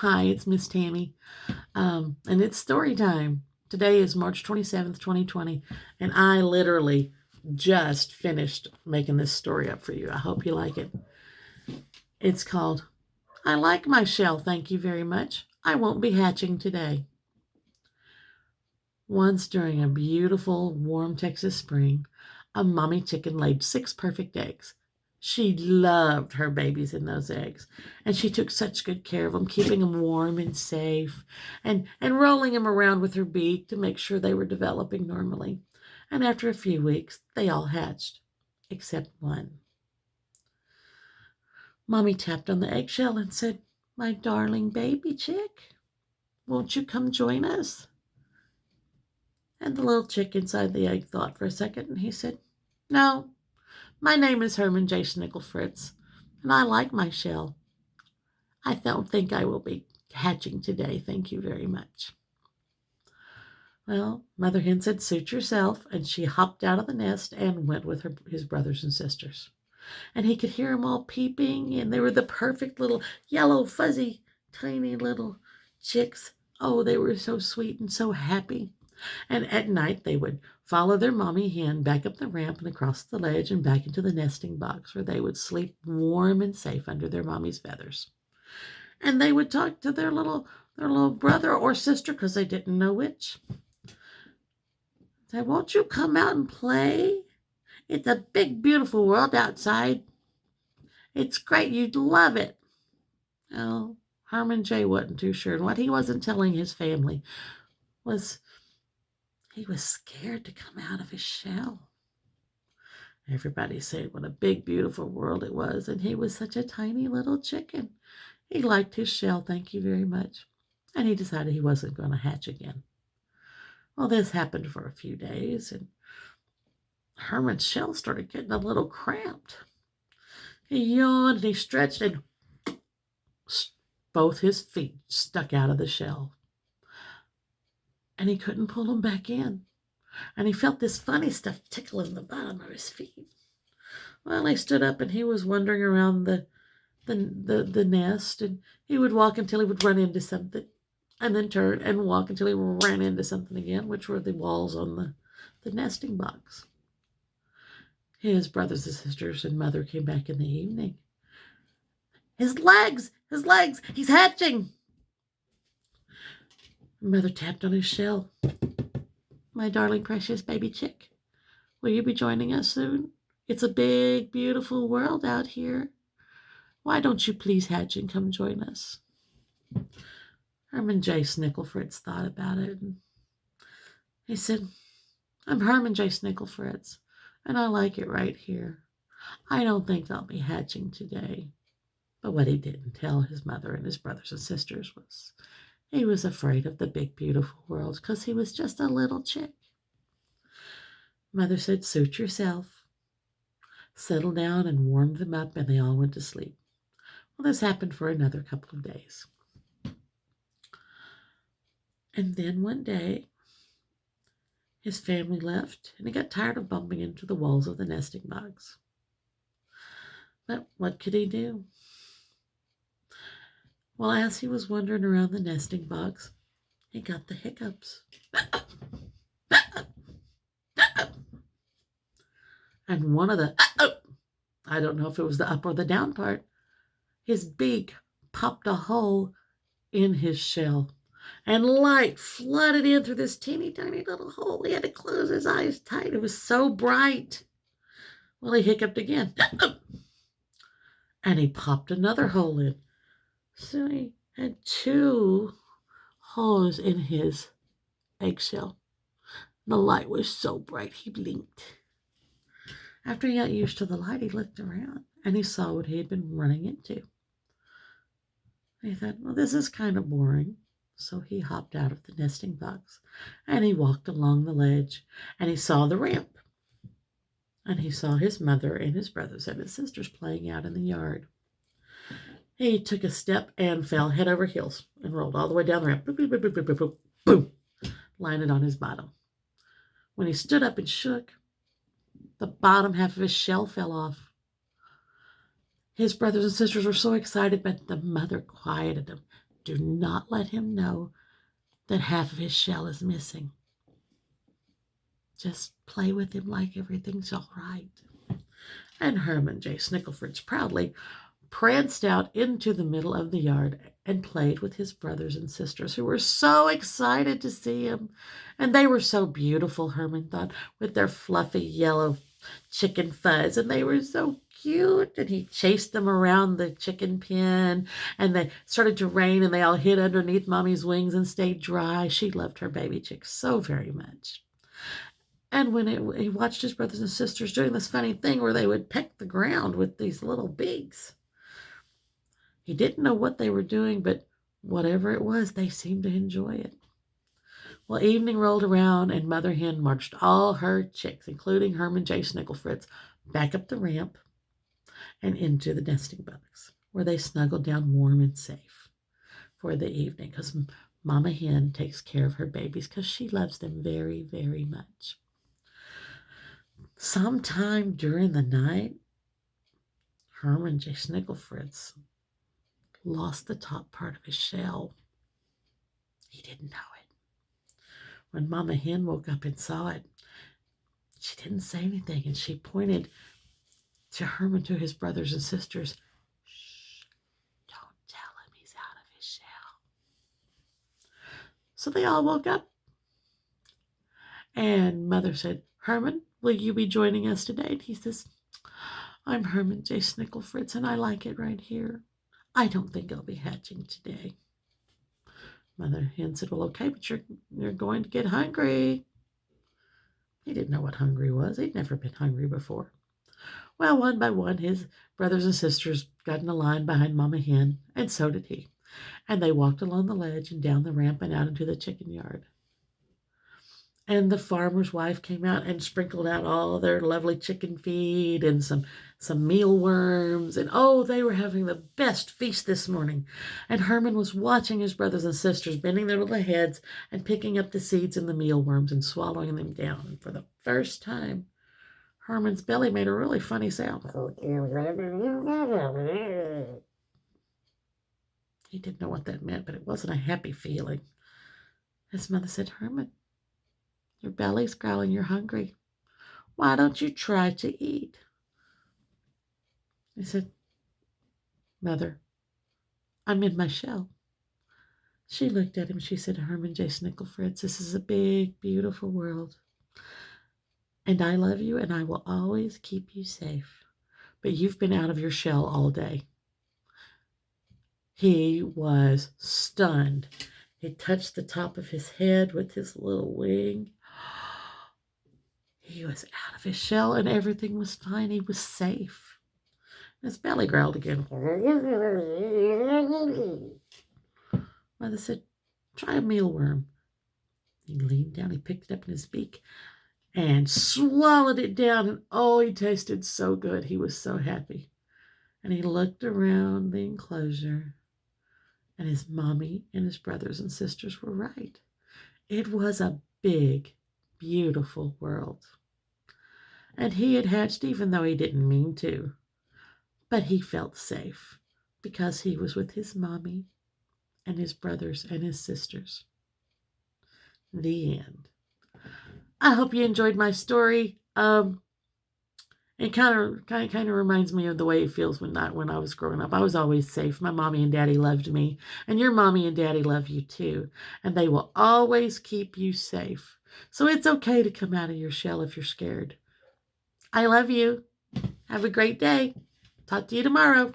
Hi, it's Miss Tammy, and it's story time. Today is March 27th, 2020, and I literally just finished making this story up for you. I hope you like it. It's called I Like My Shell, Thank You Very Much. I Won't Be Hatching Today. Once during a beautiful, warm Texas spring, a mommy chicken laid 6 perfect eggs. She loved her babies in those eggs, and she took such good care of them, keeping them warm and safe, and rolling them around with her beak to make sure they were developing normally. And after a few weeks, they all hatched, except one. Mommy tapped on the eggshell and said, "My darling baby chick, won't you come join us?" And the little chick inside the egg thought for a second, and he said, "No, my name is Herman J. Snicklefritz, and I like my shell. I don't think I will be hatching today, thank you very much." Well, Mother Hen said, "Suit yourself," and she hopped out of the nest and went with his brothers and sisters. And he could hear them all peeping, and they were the perfect little yellow, fuzzy, tiny little chicks. Oh, they were so sweet and so happy. And at night they would follow their mommy hen back up the ramp and across the ledge and back into the nesting box where they would sleep warm and safe under their mommy's feathers. And they would talk to their little brother or sister, because they didn't know which. Say, "Won't you come out and play? It's a big, beautiful world outside. It's great. You'd love it." Oh, Herman J. wasn't too sure. And what he wasn't telling his family was he was scared to come out of his shell. Everybody said what a big, beautiful world it was, and he was such a tiny little chicken. He liked his shell, thank you very much, and he decided he wasn't going to hatch again. Well, this happened for a few days, and Herman's shell started getting a little cramped. He yawned and he stretched, and both his feet stuck out of the shell, and he couldn't pull them back in. And he felt this funny stuff tickling the bottom of his feet. Well, he stood up and he was wandering around the nest, and he would walk until he would run into something, and then turn and walk until he ran into something again, which were the walls on the nesting box. His brothers and sisters and mother came back in the evening. His legs, he's hatching." Mother tapped on his shell. "My darling, precious baby chick, will you be joining us soon? It's a big, beautiful world out here. Why don't you please hatch and come join us?" Herman J. Snicklefritz thought about it, and he said, "I'm Herman J. Snicklefritz, and I like it right here. I don't think I'll be hatching today." But what he didn't tell his mother and his brothers and sisters was he was afraid of the big, beautiful world because he was just a little chick. Mother said, "Suit yourself." Settled down and warmed them up, and they all went to sleep. Well, this happened for another couple of days. And then one day, his family left, and he got tired of bumping into the walls of the nesting box. But what could he do? Well, as he was wandering around the nesting box, he got the hiccups. And one of the, I don't know if it was the up or the down part, his beak popped a hole in his shell, and light flooded in through this teeny tiny little hole. He had to close his eyes tight. It was so bright. Well, he hiccuped again, and he popped another hole in. So he had 2 holes in his eggshell. The light was so bright he blinked. After he got used to the light, he looked around, and he saw what he had been running into. He thought, well, this is kind of boring. So he hopped out of the nesting box, and he walked along the ledge, and he saw the ramp, and he saw his mother and his brothers and his sisters playing out in the yard. He took a step and fell head over heels and rolled all the way down the ramp. Boop, boop, boop, boop, boop, boop, boom, landed on his bottom. When he stood up and shook, the bottom half of his shell fell off. His brothers and sisters were so excited, but the mother quieted them. Do not let him know that half of his shell is missing. Just play with him like everything's all right. And Herman J. Snicklefritz proudly pranced out into the middle of the yard and played with his brothers and sisters, who were so excited to see him. And they were so beautiful, Herman thought, with their fluffy yellow chicken fuzz, and they were so cute. And he chased them around the chicken pen, and they started to rain, and they all hid underneath Mommy's wings and stayed dry. She loved her baby chicks so very much. And when he watched his brothers and sisters doing this funny thing where they would peck the ground with these little beaks, he didn't know what they were doing, but whatever it was, they seemed to enjoy it. Well, evening rolled around, and Mother Hen marched all her chicks, including Herman J. Snicklefritz, back up the ramp and into the nesting box, where they snuggled down warm and safe for the evening, because Mama Hen takes care of her babies because she loves them very, very much. Sometime during the night, Herman J. Snicklefritz lost the top part of his shell. He didn't know it. When Mama Hen woke up and saw it, she didn't say anything, and she pointed to Herman, to his brothers and sisters. Shh, don't tell him he's out of his shell. So they all woke up, and Mother said, Herman, will you be joining us today? And he says, I'm Herman J. Snicklefritz, and I like it right here. I don't think I'll be hatching today. Mother Hen said, well, okay, but you're going to get hungry. He didn't know what hungry was. He'd never been hungry before. Well, one by one, his brothers and sisters got in a line behind Mama Hen, and so did he. And they walked along the ledge and down the ramp and out into the chicken yard. And the farmer's wife came out and sprinkled out all their lovely chicken feed and some mealworms. And oh, they were having the best feast this morning. And Herman was watching his brothers and sisters bending their little heads and picking up the seeds and the mealworms and swallowing them down. And for the first time, Herman's belly made a really funny sound. He didn't know what that meant, but it wasn't a happy feeling. His mother said, Herman, your belly's growling, you're hungry. Why don't you try to eat? He said, Mother, I'm in my shell. She looked at him. She said, Herman J. Snicklefritz, this is a big, beautiful world. And I love you, and I will always keep you safe. But you've been out of your shell all day. He was stunned. He touched the top of his head with his little wing. He was out of his shell, and everything was fine. He was safe. His belly growled again. Mother said, try a mealworm. He leaned down. He picked it up in his beak and swallowed it down. And oh, he tasted so good. He was so happy. And he looked around the enclosure, and his mommy and his brothers and sisters were right. It was a big, beautiful world. And he had hatched even though he didn't mean to. But he felt safe because he was with his mommy and his brothers and his sisters. The end. I hope you enjoyed my story. It kind of reminds me of the way it feels when I was growing up. I was always safe. My mommy and daddy loved me, and your mommy and daddy love you too, and they will always keep you safe. So it's okay to come out of your shell if you're scared. I love you. Have a great day. Talk to you tomorrow.